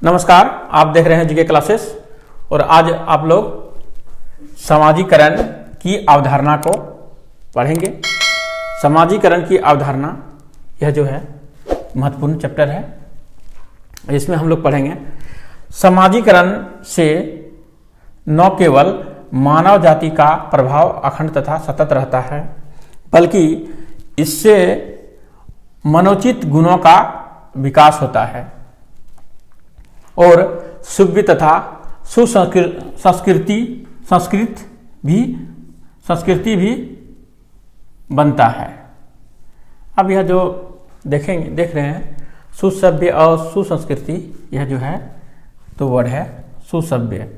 नमस्कार, आप देख रहे हैं जीके क्लासेस और आज आप लोग समाजीकरण की अवधारणा को पढ़ेंगे। समाजीकरण की अवधारणा यह जो है महत्वपूर्ण चैप्टर है, इसमें हम लोग पढ़ेंगे समाजीकरण से न केवल मानव जाति का प्रभाव अखंड तथा सतत रहता है, बल्कि इससे मनोचित गुणों का विकास होता है और सभ्य तथा संस्कृति भी बनता है। अब यह जो देख रहे हैं सुसभ्य और सुसंस्कृति, यह जो है तो वर्ड है सुसभ्य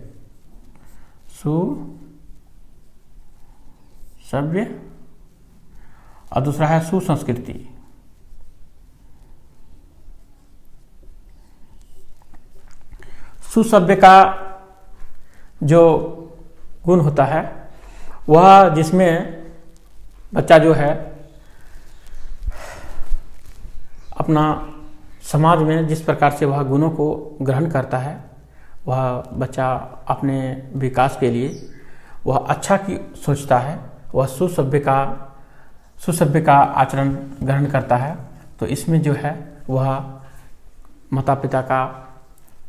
और दूसरा है सुसंस्कृति। सुसभ्य का जो गुण होता है वह जिसमें बच्चा जो है अपना समाज में जिस प्रकार से वह गुणों को ग्रहण करता है, वह बच्चा अपने विकास के लिए वह अच्छा की सोचता है, वह सुसभ्य का आचरण ग्रहण करता है। तो इसमें जो है वह माता पिता का,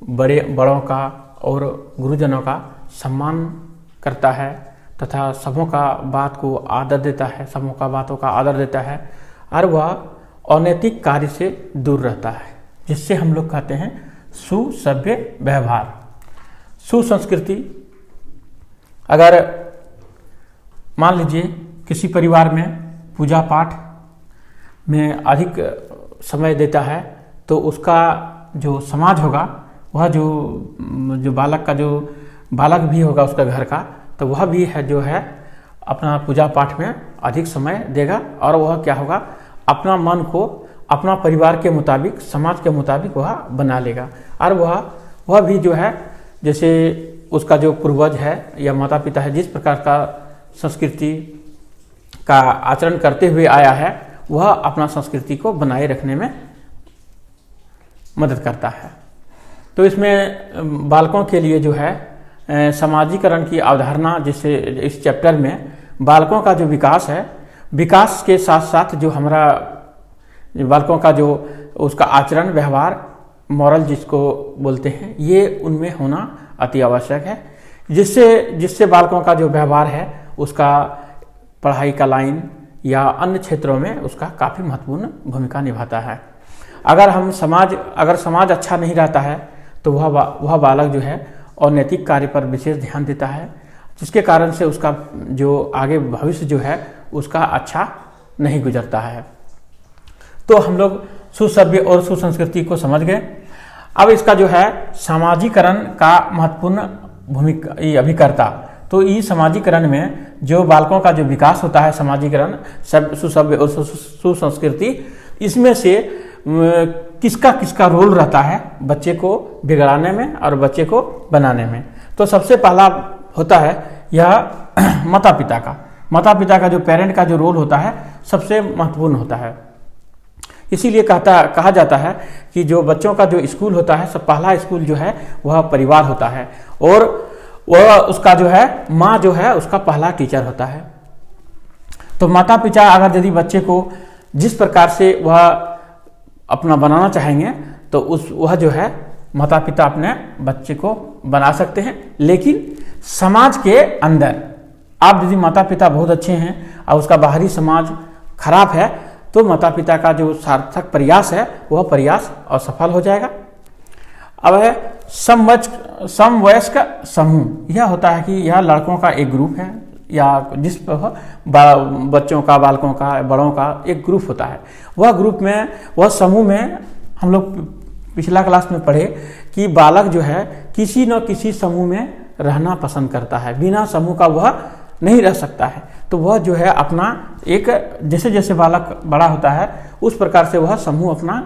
बड़ों का और गुरुजनों का सम्मान करता है तथा सबों का बात को आदर देता है, सबों का बातों का आदर देता है और वह अनैतिक कार्य से दूर रहता है, जिससे हम लोग कहते हैं सुसभ्य व्यवहार। सुसंस्कृति, अगर मान लीजिए किसी परिवार में पूजा पाठ में अधिक समय देता है तो उसका जो समाज होगा, वह जो बालक भी होगा उसका घर का, तो वह भी है जो है अपना पूजा पाठ में अधिक समय देगा और वह क्या होगा, अपना मन को अपना परिवार के मुताबिक, समाज के मुताबिक वह बना लेगा और वह भी जो है जैसे उसका जो पूर्वज है या माता पिता है जिस प्रकार का संस्कृति का आचरण करते हुए आया है, वह अपना संस्कृति को बनाए रखने में मदद करता है। तो इसमें बालकों के लिए जो है समाजीकरण की अवधारणा, जिससे इस चैप्टर में बालकों का जो विकास है, विकास के साथ साथ जो हमारा बालकों का जो उसका आचरण व्यवहार, मॉरल जिसको बोलते हैं, ये उनमें होना अति आवश्यक है, जिससे बालकों का जो व्यवहार है उसका पढ़ाई का लाइन या अन्य क्षेत्रों में उसका काफ़ी महत्वपूर्ण भूमिका निभाता है। अगर समाज अच्छा नहीं रहता है तो वह बालक जो है अनैतिक कार्य पर विशेष ध्यान देता है, जिसके कारण से उसका जो आगे भविष्य जो है उसका अच्छा नहीं गुजरता है। तो हम लोग सुसभ्य और सुसंस्कृति को समझ गए। अब इसका जो है समाजीकरण का महत्वपूर्ण भूमिका अभिकर्ता, तो इस समाजीकरण में जो बालकों का जो विकास होता है, समाजीकरण सुसभ्य और सुसंस्कृति, इसमें से किसका रोल रहता है बच्चे को बिगड़ाने में और बच्चे को बनाने में। तो सबसे पहला होता है यह माता पिता का जो पेरेंट का जो रोल होता है सबसे महत्वपूर्ण होता है। इसीलिए कहा जाता है कि जो बच्चों का जो स्कूल होता है, सब पहला स्कूल जो है वह परिवार होता है और वह उसका जो है माँ जो है उसका पहला टीचर होता है। तो माता पिता अगर यदि बच्चे को जिस प्रकार से वह अपना बनाना चाहेंगे तो वह जो है माता पिता अपने बच्चे को बना सकते हैं, लेकिन समाज के अंदर आप यदि माता पिता बहुत अच्छे हैं और उसका बाहरी समाज खराब है तो माता पिता का जो सार्थक प्रयास है वह प्रयास असफल हो जाएगा। अब है समवयस्क समूह, यह होता है कि यह लड़कों का एक ग्रुप है या जिस बच्चों का, बालकों का, बड़ों का एक ग्रुप होता है। वह समूह में हम लोग पिछला क्लास में पढ़े कि बालक जो है किसी न किसी समूह में रहना पसंद करता है, बिना समूह का वह नहीं रह सकता है। तो वह जो है अपना एक, जैसे जैसे बालक बड़ा होता है उस प्रकार से वह समूह अपना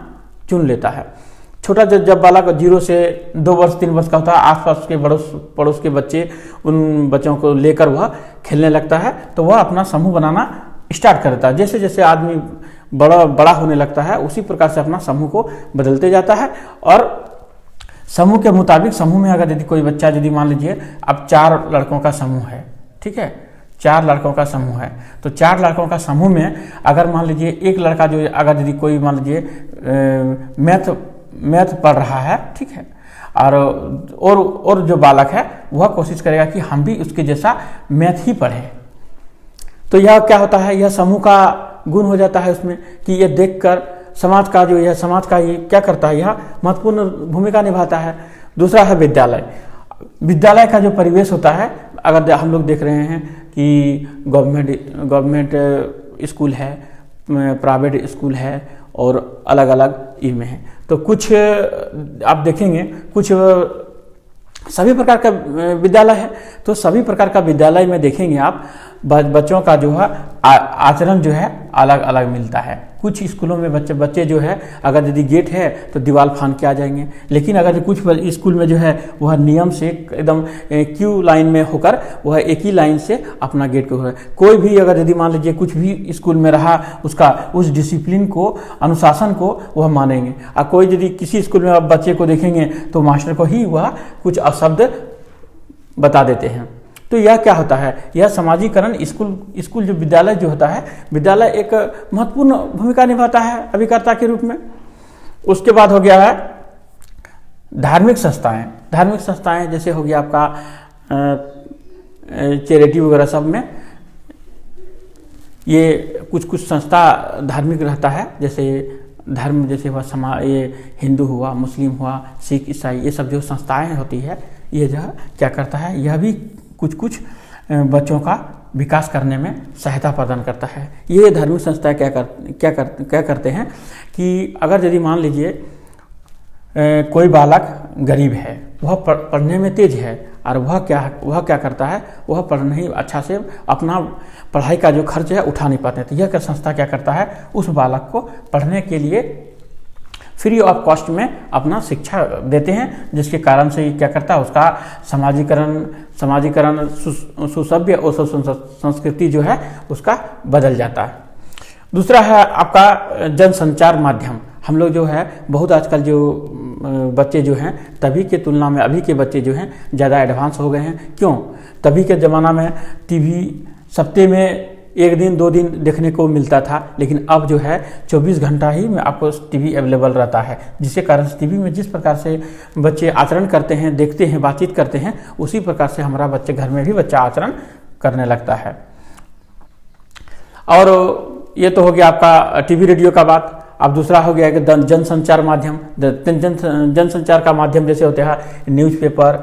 चुन लेता है। छोटा जब बालक 0 से 2 वर्ष 3 वर्ष का होता है, आसपास के पड़ोस के बच्चे, उन बच्चों को लेकर वह खेलने लगता है, तो वह अपना समूह बनाना स्टार्ट कर देता है। जैसे जैसे आदमी बड़ा होने लगता है उसी प्रकार से अपना समूह को बदलते जाता है और समूह के मुताबिक समूह में अगर यदि कोई बच्चा यदि मान लीजिए अब 4 लड़कों का समूह है, ठीक है, 4 लड़कों का समूह है, तो 4 लड़कों का समूह में अगर मान लीजिए एक लड़का जो अगर यदि कोई मान लीजिए मैथ पढ़ रहा है, ठीक है, और जो बालक है वह कोशिश करेगा कि हम भी उसके जैसा मैथ ही पढ़ें, तो यह क्या होता है, यह समूह का गुण हो जाता है उसमें कि यह देखकर समाज का जो यह समाज का ये क्या करता है, यह महत्वपूर्ण भूमिका निभाता है। दूसरा है विद्यालय। विद्यालय का जो परिवेश होता है, अगर हम लोग देख रहे हैं कि गवर्नमेंट स्कूल है, प्राइवेट स्कूल है और अलग अलग इनमें है, तो कुछ आप देखेंगे कुछ सभी प्रकार का विद्यालय है, तो सभी प्रकार का विद्यालय में देखेंगे आप बच्चों का जो है आचरण जो है अलग अलग मिलता है। कुछ स्कूलों में बच्चे जो है अगर यदि गेट है तो दीवार फान के आ जाएंगे, लेकिन अगर कुछ स्कूल में जो है वह नियम से एकदम क्यू लाइन में होकर वह एक ही लाइन से अपना गेट को है। कोई भी अगर यदि मान लीजिए कुछ भी स्कूल में रहा उसका उस डिसिप्लिन को, अनुशासन को वह मानेंगे, और कोई यदि किसी स्कूल में आप बच्चे को देखेंगे तो मास्टर को ही वह कुछ अपशब्द बता देते हैं। तो यह क्या होता है, यह समाजीकरण स्कूल जो विद्यालय जो होता है, विद्यालय एक महत्वपूर्ण भूमिका निभाता है अभिकर्ता के रूप में। उसके बाद हो गया है धार्मिक संस्थाएं। धार्मिक संस्थाएं जैसे हो गया आपका चैरिटी वगैरह, सब में ये कुछ संस्था धार्मिक रहता है, जैसे धर्म जैसे हुआ समाज, ये हिंदू हुआ, मुस्लिम हुआ, सिख, ईसाई, ये सब जो संस्थाएं होती है ये जो क्या करता है, यह भी कुछ बच्चों का विकास करने में सहायता प्रदान करता है। ये धार्मिक संस्थाएं क्या करते हैं कि अगर यदि मान लीजिए कोई बालक गरीब है, वह पढ़ने में तेज है, और वह क्या करता है, वह पढ़ने ही अच्छा से अपना पढ़ाई का जो खर्च है उठा नहीं पाते, तो यह संस्था क्या करता है, उस बालक को पढ़ने के लिए फ्री ऑफ कॉस्ट में अपना शिक्षा देते हैं, जिसके कारण से क्या करता है, उसका समाजीकरण सुसभ्य और संस्कृति जो है उसका बदल जाता है। दूसरा है आपका जनसंचार माध्यम। हम लोग जो है बहुत आजकल जो बच्चे जो हैं तभी के तुलना में अभी के बच्चे जो हैं ज़्यादा एडवांस हो गए हैं। क्यों? तभी के ज़माना में टीवी सप्ते में 1 दिन 2 दिन देखने को मिलता था, लेकिन अब जो है 24 घंटा ही में आपको टीवी अवेलेबल रहता है, जिसके कारण टीवी में जिस प्रकार से बच्चे आचरण करते हैं, देखते हैं, बातचीत करते हैं, उसी प्रकार से हमारा बच्चे घर में भी बच्चा आचरण करने लगता है। और ये तो हो गया आपका टीवी रेडियो का बात। अब दूसरा हो गया कि जनसंचार माध्यम। जनसंचार का माध्यम जैसे होते हैं न्यूज़पेपर,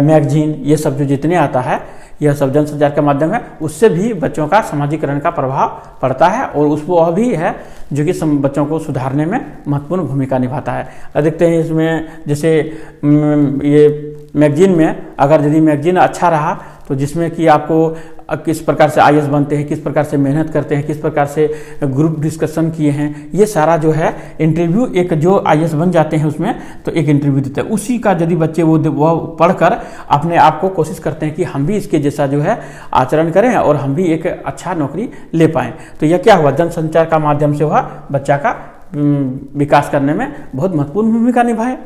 मैगजीन, ये सब जो जितने आता है यह सब जनसंचार का माध्यम है। उससे भी बच्चों का समाजीकरण का प्रभाव पड़ता है, और वह भी है जो कि बच्चों को सुधारने में महत्वपूर्ण भूमिका निभाता है। देखते हैं इसमें जैसे ये मैगजीन में अगर यदि मैगजीन अच्छा रहा तो जिसमें कि आपको किस प्रकार से आईएएस बनते हैं, किस प्रकार से मेहनत करते हैं, किस प्रकार से ग्रुप डिस्कशन किए हैं, ये सारा जो है इंटरव्यू, एक जो आईएएस बन जाते हैं उसमें तो एक इंटरव्यू देते हैं, उसी का यदि बच्चे वो पढ़कर अपने आप को कोशिश करते हैं कि हम भी इसके जैसा जो है आचरण करें और हम भी एक अच्छा नौकरी ले पाएँ। तो यह क्या हुआ, जनसंचार का माध्यम से हुआ बच्चा का विकास करने में बहुत महत्वपूर्ण भूमिका निभाए।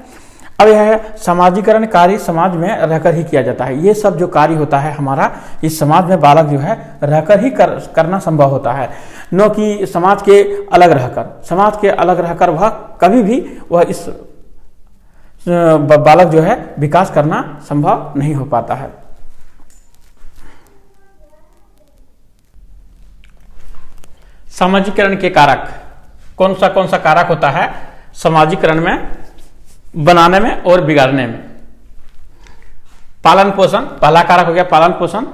अब यह है समाजीकरण कार्य समाज में रहकर ही किया जाता है। ये सब जो कार्य होता है हमारा इस समाज में बालक जो है रहकर ही करना संभव होता है, न कि समाज के अलग रहकर वह कभी भी वह इस बालक जो है विकास करना संभव नहीं हो पाता है। समाजीकरण के कारक कौन सा कारक होता है समाजीकरण में बनाने में और बिगाड़ने में? पालन पोषण, पहला कारक हो गया पालन पोषण।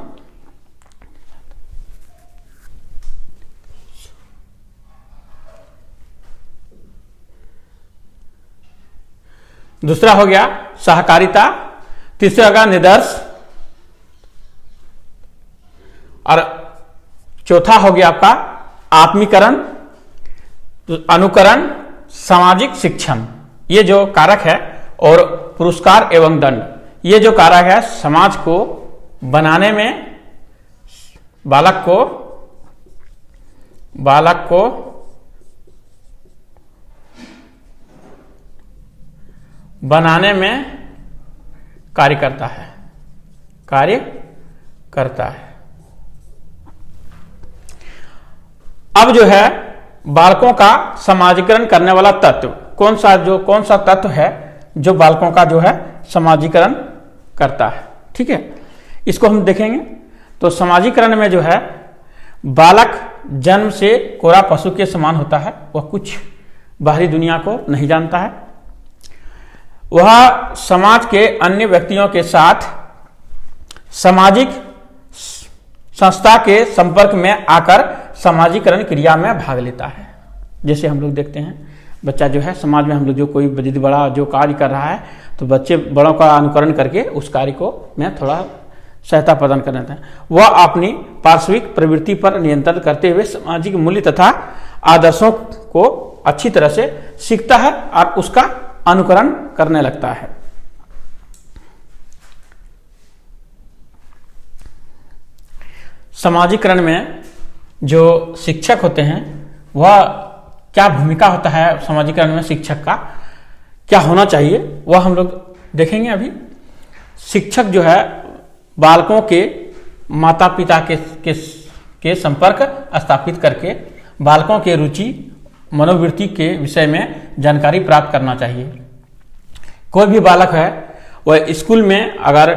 दूसरा हो गया सहकारिता, तीसरा होगा निदर्श, और चौथा हो गया आपका आत्मीकरण, अनुकरण, सामाजिक शिक्षण। ये जो कारक है, और पुरस्कार एवं दंड, ये जो कारक है समाज को बनाने में बालक को बनाने में कार्य करता है। अब जो है बालकों का समाजीकरण करने वाला तत्व कौन सा तत्व है जो बालकों का जो है समाजीकरण करता है। ठीक है, इसको हम देखेंगे। तो समाजीकरण में जो है बालक जन्म से कोरा पशु के समान होता है, वह कुछ बाहरी दुनिया को नहीं जानता है। वह समाज के अन्य व्यक्तियों के साथ सामाजिक संस्था के संपर्क में आकर समाजीकरण क्रिया में भाग लेता है। जैसे हम लोग देखते हैं बच्चा जो है समाज में हम लोग जो कोई बड़ा जो कार्य कर रहा है तो बच्चे बड़ों का अनुकरण करके उस कार्य को में थोड़ा सहायता प्रदान कर देते हैं। वह अपनी पार्श्विक प्रवृत्ति पर नियंत्रण करते हुए सामाजिक मूल्य तथा आदर्शों को अच्छी तरह से सीखता है और उसका अनुकरण करने लगता है। समाजीकरण में जो शिक्षक होते हैं वह क्या भूमिका होता है, समाजीकरण में शिक्षक का क्या होना चाहिए वह हम लोग देखेंगे अभी। शिक्षक जो है बालकों के माता पिता के संपर्क स्थापित करके बालकों के रुचि मनोवृत्ति के विषय में जानकारी प्राप्त करना चाहिए। कोई भी बालक है वह स्कूल में अगर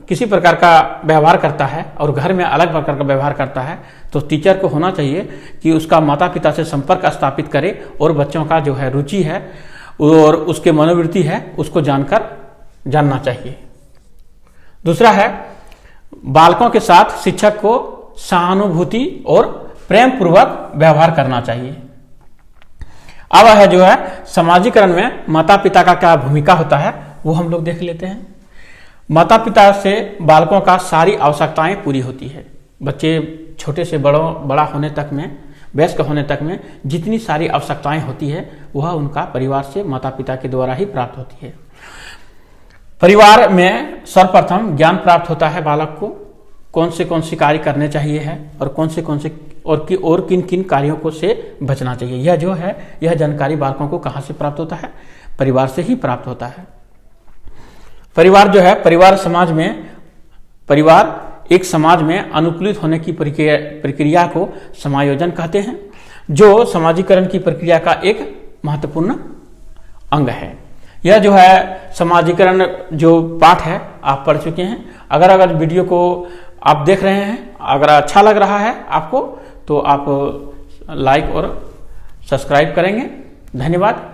किसी प्रकार का व्यवहार करता है और घर में अलग प्रकार का व्यवहार करता है तो टीचर को होना चाहिए कि उसका माता पिता से संपर्क स्थापित करे और बच्चों का जो है रुचि है और उसके मनोवृत्ति है उसको जानना चाहिए। दूसरा है बालकों के साथ शिक्षक को सहानुभूति और प्रेम पूर्वक व्यवहार करना चाहिए। अब है जो है समाजीकरण में माता पिता का क्या भूमिका होता है वो हम लोग देख लेते हैं। माता पिता से बालकों का सारी आवश्यकताएं पूरी होती है। बच्चे छोटे से बड़ा होने तक में वयस्क होने तक में जितनी सारी आवश्यकताएं होती है वह उनका परिवार से माता पिता के द्वारा ही प्राप्त होती है। परिवार में सर्वप्रथम ज्ञान प्राप्त होता है बालक को कौन से कार्य करने चाहिए है और कौन से और किन किन कार्यों को से बचना चाहिए। यह जो है यह जानकारी बालकों को कहाँ से प्राप्त होता है, परिवार से ही प्राप्त होता है। परिवार जो है परिवार एक समाज में अनुकूलित होने की प्रक्रिया को समायोजन कहते हैं, जो समाजीकरण की प्रक्रिया का एक महत्वपूर्ण अंग है। यह जो है समाजीकरण जो पाठ है आप पढ़ चुके हैं। अगर वीडियो को आप देख रहे हैं, अगर अच्छा लग रहा है आपको तो आप लाइक और सब्सक्राइब करेंगे। धन्यवाद।